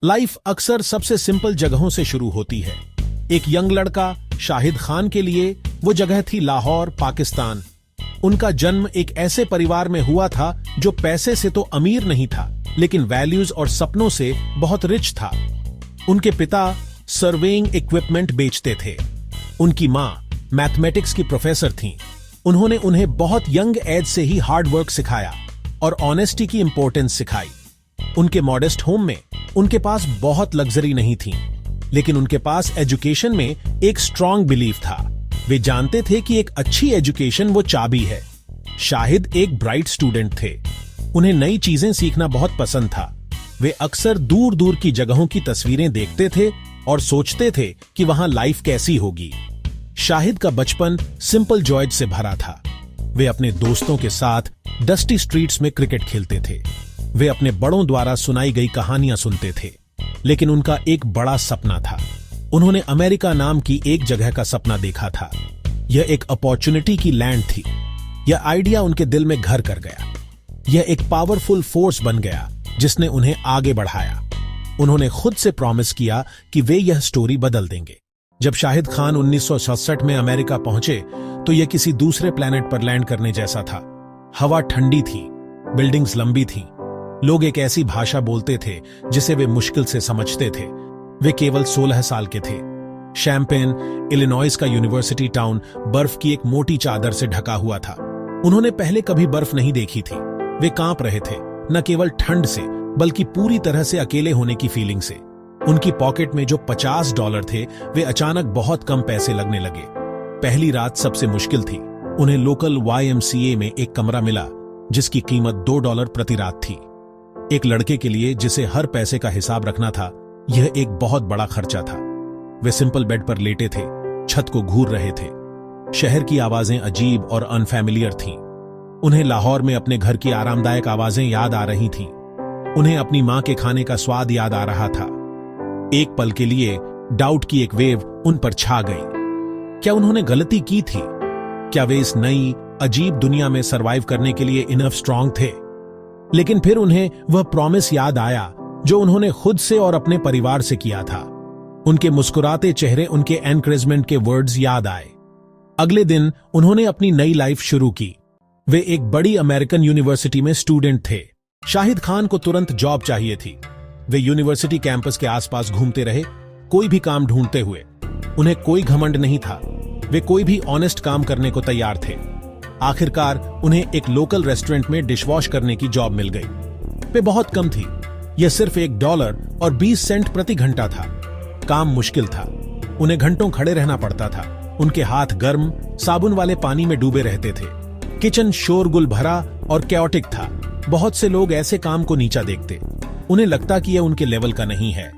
Life अक्सर सबसे simple जगहों से शुरू होती है। एक यंग लड़का शाहिद खान के लिए वो जगह थी लाहौर, पाकिस्तान। उनका जन्म एक ऐसे परिवार में हुआ था जो पैसे से तो अमीर नहीं था, लेकिन वैल्यूज और सपनों से बहुत रिच था। उनके पिता सर्वेइंग इक्विपमेंट बेचते थे। उनकी मां मैथमेटिक्स की प्रोफेसर थीं। उन्होंने उन्हें बहुत यंग एज से ही हार्ड वर्क सिखाया और ऑनेस्टी की इंपॉर्टेंस सिखाई। उनके मॉडेस्ट होम में उनके पास बहुत लग्जरी नहीं थी, लेकिन उनके पास एजुकेशन में एक स्ट्रॉन्ग बिलीफ था। वे जानते थे कि एक अच्छी एजुकेशन वो चाबी है। शाहिद एक ब्राइट स्टूडेंट थे। उन्हें नई चीजें सीखना बहुत पसंद था। वे अक्सर दूर दूर की जगहों की तस्वीरें देखते थे और सोचते थे कि वहां लाइफ कैसी होगी। शाहिद का बचपन सिंपल जॉयज से भरा था। वे अपने दोस्तों के साथ डस्टी स्ट्रीट्स में क्रिकेट खेलते थे। वे अपने बड़ों द्वारा सुनाई गई कहानियां सुनते थे, लेकिन उनका एक बड़ा सपना था। उन्होंने अमेरिका नाम की एक जगह का सपना देखा था। यह एक अपॉर्चुनिटी की लैंड थी। यह आइडिया उनके दिल में घर कर गया। यह एक पावरफुल फोर्स बन गया जिसने उन्हें आगे बढ़ाया। उन्होंने खुद से प्रॉमिस किया कि वे यह स्टोरी बदल देंगे। जब शाहिद खान 1967 में अमेरिका पहुंचे तो यह किसी दूसरे प्लेनेट पर लैंड करने जैसा था। हवा ठंडी थी, बिल्डिंग्स लंबी थीं, लोग एक ऐसी भाषा बोलते थे जिसे वे मुश्किल से समझते थे। वे केवल 16 साल के थे। शैम्पेन, इलिनॉइस का यूनिवर्सिटी टाउन बर्फ की एक मोटी चादर से ढका हुआ था। उन्होंने पहले कभी बर्फ नहीं देखी थी। वे कांप रहे थे, न केवल ठंड से बल्कि पूरी तरह से अकेले होने की फीलिंग से। उनकी पॉकेट में जो $50 थे वे अचानक बहुत कम पैसे लगने लगे। पहली रात सबसे मुश्किल थी। उन्हें लोकल YMCA में एक कमरा मिला जिसकी कीमत $2 प्रति रात थी। एक लड़के के लिए जिसे हर पैसे का हिसाब रखना था, यह एक बहुत बड़ा खर्चा था। वे सिंपल बेड पर लेटे थे, छत को घूर रहे थे। शहर की आवाजें अजीब और अनफैमिलियर थीं। उन्हें लाहौर में अपने घर की आरामदायक आवाजें याद आ रही थीं। उन्हें अपनी मां के खाने का स्वाद याद आ रहा था। एक पल के लिए डाउट की एक वेव उन पर छा गई। क्या उन्होंने गलती की थी? क्या वे इस नई अजीब दुनिया में सरवाइव करने के लिए इनफ स्ट्रांग थे? लेकिन फिर उन्हें वह प्रॉमिस याद आया जो उन्होंने खुद से और अपने परिवार से किया था। उनके मुस्कुराते चेहरे, उनके एनकरेजमेंट के वर्ड्स याद आए। अगले दिन उन्होंने अपनी नई लाइफ शुरू की। वे एक बड़ी अमेरिकन यूनिवर्सिटी में स्टूडेंट थे। शाहिद खान को तुरंत जॉब चाहिए थी। वे यूनिवर्सिटी कैंपस के आसपास घूमते रहे, कोई भी काम ढूंढते हुए। उन्हें कोई घमंड नहीं था। वे कोई भी ऑनेस्ट काम करने को तैयार थे। आखिरकार उन्हें एक लोकल रेस्टोरेंट में डिशवॉश करने की जॉब मिल गई। वे बहुत कम थी। यह सिर्फ $1.20 प्रति घंटा था। काम मुश्किल था। उन्हें घंटों खड़े रहना पड़ता था। उनके हाथ गर्म, साबुन वाले पानी में डूबे रहते थे। किचन शोरगुल भरा और कैओटिक था। बहुत से लोग ऐसे काम को नीचा देखते। उन्हें लगता कि यह उनके लेवल का नहीं है,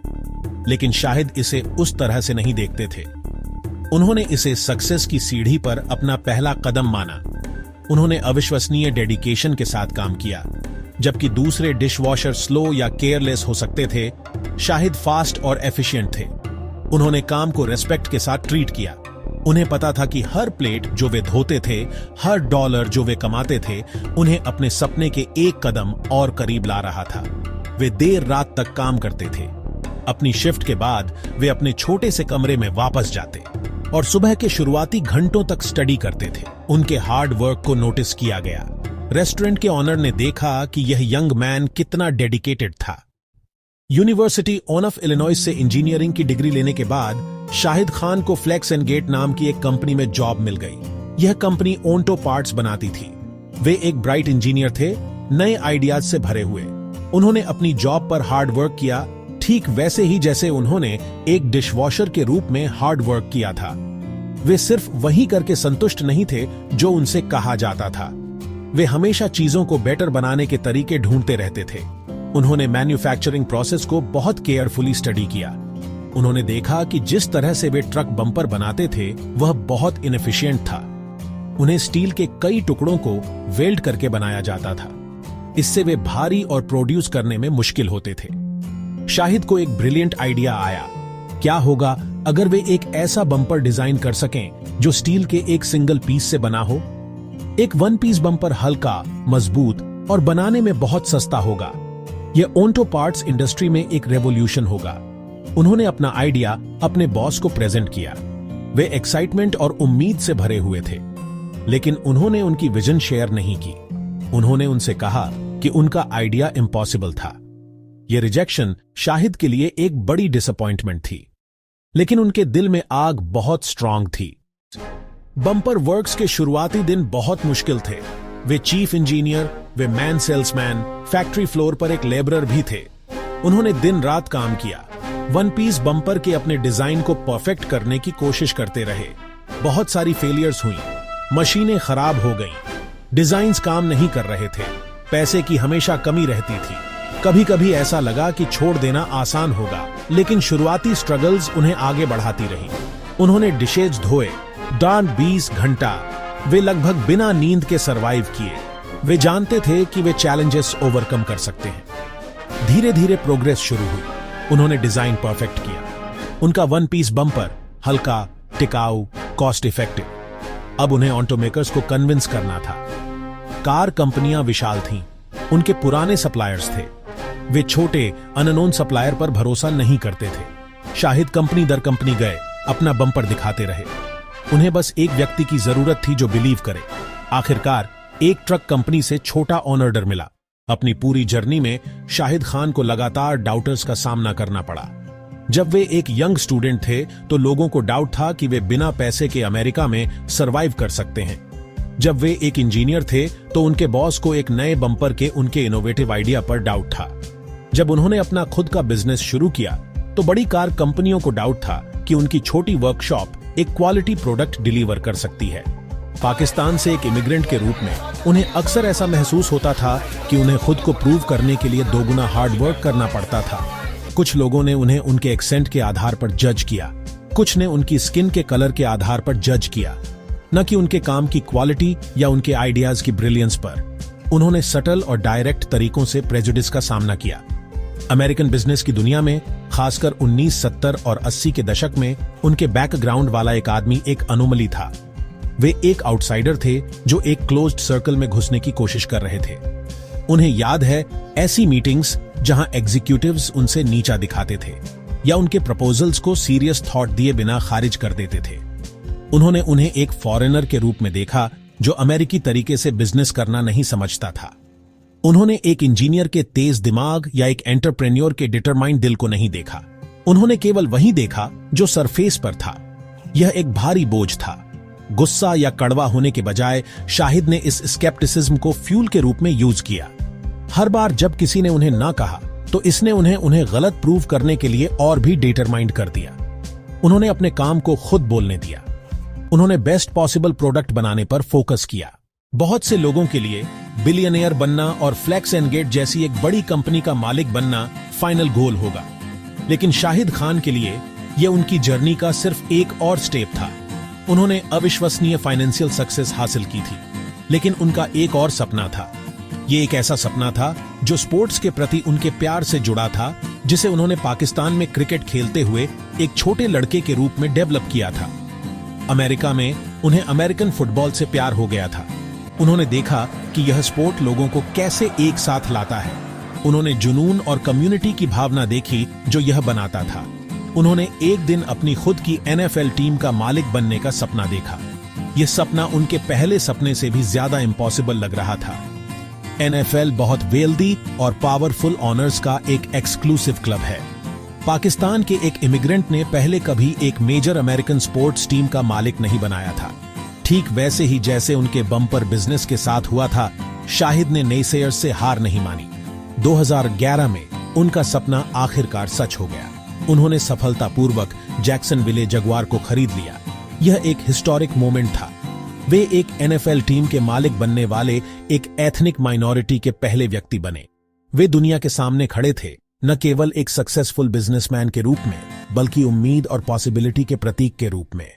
लेकिन शाहिद इसे उस तरह से नहीं देखते थे। उन्होंने इसे सक्सेस की सीढ़ी पर अपना पहला कदम माना। उन्होंने अविश्वसनीय डेडिकेशन के साथ काम किया। जबकि दूसरे डिशवॉशर स्लो या केयरलेस हो सकते थे, शाहिद फास्ट और एफिशिएंट थे। उन्होंने काम को रेस्पेक्ट के साथ ट्रीट किया। उन्हें पता था कि हर प्लेट जो वे धोते थे, हर डॉलर जो वे कमाते थे, उन्हें अपने सपने के एक कदम और करीब ला रहा था। वे देर रात तक काम करते थे। अपनी शिफ्ट के बाद वे अपने छोटे से कमरे में वापस जाते और सुबह के शुरुआती घंटों तक स्टडी करते थे। उनके हार्ड वर्क को नोटिस किया गया। रेस्टोरेंट के ऑनर ने देखा कि यह यंग मैन कितना डेडिकेटेड था। यूनिवर्सिटी ऑफ इलिनॉइस से इंजीनियरिंग की डिग्री लेने के बाद शाहिद खान को फ्लेक्स एंड गेट नाम की एक कंपनी में जॉब मिल गई। यह कंपनी ओंटो पार्ट्स बनाती थी। वे एक ब्राइट इंजीनियर थे, नए आइडियाज से भरे हुए। उन्होंने अपनी जॉब पर हार्ड वर्क किया, ठीक वैसे ही जैसे उन्होंने एक डिशवॉशर के रूप में हार्ड वर्क किया था। वे सिर्फ वही करके संतुष्ट नहीं थे जो उनसे कहा जाता था। वे हमेशा चीजों को बेटर बनाने के तरीके ढूंढते रहते थे। उन्होंने मैन्युफैक्चरिंग प्रोसेस को बहुत केयरफुली स्टडी किया। उन्होंने देखा कि जिस तरह से वे ट्रक बम्पर बनाते थे वह बहुत इनएफिशिएंट था। उन्हें स्टील के कई टुकड़ों को वेल्ड करके बनाया जाता था। इससे वे भारी और प्रोड्यूस करने में मुश्किल होते थे। शाहिद को एक ब्रिलियंट आइडिया आया। क्या होगा अगर वे एक ऐसा बम्पर डिजाइन कर सकें जो स्टील के एक सिंगल पीस से बना हो? एक वन पीस बम्पर हल्का, मजबूत और बनाने में बहुत सस्ता होगा। यह ऑटो पार्ट्स इंडस्ट्री में एक रेवोल्यूशन होगा। उन्होंने अपना आइडिया अपने बॉस को प्रेजेंट किया। वे एक्साइटमेंट और उम्मीद से भरे हुए थे, लेकिन उन्होंने उनकी विजन शेयर नहीं की। उन्होंने उनसे कहा कि उनका आइडिया इम्पॉसिबल था। यह रिजेक्शन शाहिद के लिए एक बड़ी डिसअपॉइंटमेंट थी, लेकिन उनके दिल में आग बहुत स्ट्रांग थी। बम्पर वर्क्स के शुरुआती दिन बहुत मुश्किल थे। वे चीफ इंजीनियर, वे मैन सेल्समैन, फैक्ट्री फ्लोर पर एक लेबरर भी थे। उन्होंने दिन रात काम किया। वन पीस बम्पर के अपने डिजाइन को परफेक्ट करने की कोशिश करते रहे। बहुत सारी फेलियर्स हुई, मशीनें खराब हो गईं, डिजाइन्स काम नहीं कर रहे थे, पैसे की हमेशा कमी रहती थी। कभी कभी ऐसा लगा कि छोड़ देना आसान होगा, लेकिन शुरुआती स्ट्रगल्स उन्हें आगे बढ़ाती रही। उन्होंने डिशेज धोए, डान 20 घंटा। वे लगभग बिना नींद के सरवाइव किए। वे जानते थे कि वे चैलेंजेस ओवरकम कर सकते हैं। धीरे धीरे प्रोग्रेस शुरू हुई। उन्होंने डिजाइन परफेक्ट किया। उनका वन पीस बम्पर हल्का, टिकाऊ, कॉस्ट इफेक्टिव। अब उन्हें ऑटोमेकर्स को कन्विंस करना था। कार कंपनियां विशाल थीं, उनके पुराने सप्लायर्स थे। वे छोटे अननोन सप्लायर पर भरोसा नहीं करते थे। शाहिद कंपनी दर कंपनी गए, अपना बम्पर दिखाते रहे। उन्हें बस एक व्यक्ति की जरूरत थी जो बिलीव करे। आखिरकार एक ट्रक कंपनी से छोटा ऑन ऑर्डर मिला। अपनी पूरी जर्नी में शाहिद खान को लगातार डाउटर्स का सामना करना पड़ा। जब वे एक यंग स्टूडेंट थे तो लोगों को डाउट था कि वे बिना पैसे के अमेरिका में सरवाइव कर सकते हैं। जब वे एक इंजीनियर थे तो उनके बॉस को एक नए बम्पर के उनके इनोवेटिव आइडिया पर डाउट था। जब उन्होंने अपना खुद का बिजनेस शुरू किया तो बड़ी कार कंपनियों को डाउट था कि उनकी छोटी वर्कशॉप एक क्वालिटी प्रोडक्ट डिलीवर कर सकती है। पाकिस्तान से एक इमिग्रेंट के रूप में उन्हें अक्सर ऐसा महसूस होता था कि उन्हें खुद को प्रूव करने के लिए दोगुना हार्ड वर्क करना पड़ता था। कुछ लोगों ने उन्हें उनके एक्सेंट के आधार पर जज किया, कुछ ने उनकी स्किन के कलर के आधार पर जज किया, न कि उनके काम की क्वालिटी या उनके आइडियाज की ब्रिलियंस पर। उन्होंने सटल और डायरेक्ट तरीकों से प्रेजुडिस का सामना किया। अमेरिकन बिजनेस की दुनिया में, खासकर 1970 और 80 के दशक में, उनके बैकग्राउंड वाला एक आदमी एक अनोमली था। वे एक आउटसाइडर थे जो एक क्लोज्ड सर्कल में घुसने की कोशिश कर रहे थे। उन्हें याद है ऐसी मीटिंग्स जहां एग्जीक्यूटिव्स उनसे नीचा दिखाते थे या उनके प्रपोजल्स को सीरियस थॉट दिए बिना खारिज कर देते थे। उन्होंने उन्हें एक फॉरेनर के रूप में देखा जो अमेरिकी तरीके से बिजनेस करना नहीं समझता था। उन्होंने एक इंजीनियर के तेज दिमाग या एक एंटरप्रेन्योर के डिटरमाइंड दिल को नहीं देखा। उन्होंने केवल वही देखा जो सरफेस पर था। यह एक भारी बोझ था। गुस्सा या कड़वा होने के बजाय शाहिद ने इस स्केप्टिसिज्म को फ्यूल के रूप में यूज किया। हर बार जब किसी ने उन्हें ना कहा तो इसने उन्हें गलत प्रूव करने के लिए और भी डिटरमाइंड कर दिया। उन्होंने अपने काम को खुद बोलने दिया। उन्होंने बेस्ट पॉसिबल प्रोडक्ट बनाने पर फोकस किया। बहुत से लोगों के लिए बिलियनियर बनना और फ्लेक्स एंड गेट जैसी एक बड़ी कंपनी का मालिक बनना फाइनल गोल होगा, लेकिन शाहिद खान के लिए यह उनकी जर्नी का सिर्फ एक और स्टेप था। उन्होंने अविश्वसनीय फाइनेंशियल सक्सेस हासिल की थी, लेकिन उनका एक और सपना था। ये एक ऐसा सपना था जो स्पोर्ट्स के प्रति उनके प्यार से जुड़ा था, जिसे उन्होंने पाकिस्तान में क्रिकेट खेलते हुए एक छोटे लड़के के रूप में डेवलप किया था। अमेरिका में उन्हें अमेरिकन फुटबॉल से प्यार हो गया था। उन्होंने देखा कि यह स्पोर्ट लोगों को कैसे एक साथ लाता है। उन्होंने जुनून और कम्युनिटी की भावना देखी जो यह बनाता था। उन्होंने एक दिन अपनी खुद की NFL टीम का मालिक बनने का सपना देखा। यह सपना उनके पहले सपने से भी ज्यादा इम्पॉसिबल लग रहा था। NFL बहुत वेल्दी और पावरफुल ऑनर्स का एक एक्सक्लूसिव क्लब है। पाकिस्तान के एक इमिग्रेंट ने पहले कभी एक मेजर अमेरिकन स्पोर्ट्स टीम का मालिक नहीं बनाया था। ठीक वैसे ही जैसे उनके बम्पर बिजनेस के साथ हुआ था, शाहिद ने नेसेयर्स से हार नहीं मानी। 2011 में उनका सपना आखिरकार सच हो गया। उन्होंने सफलतापूर्वक जैक्सनविले जगुआर को खरीद लिया। यह एक हिस्टोरिक मोमेंट था। वे एक NFL टीम के मालिक बनने वाले एक एथनिक माइनॉरिटी के पहले व्यक्ति बने। वे दुनिया के सामने खड़े थे, न केवल एक सक्सेसफुल बिजनेसमैन के रूप में, बल्कि उम्मीद और पॉसिबिलिटी के प्रतीक के रूप में।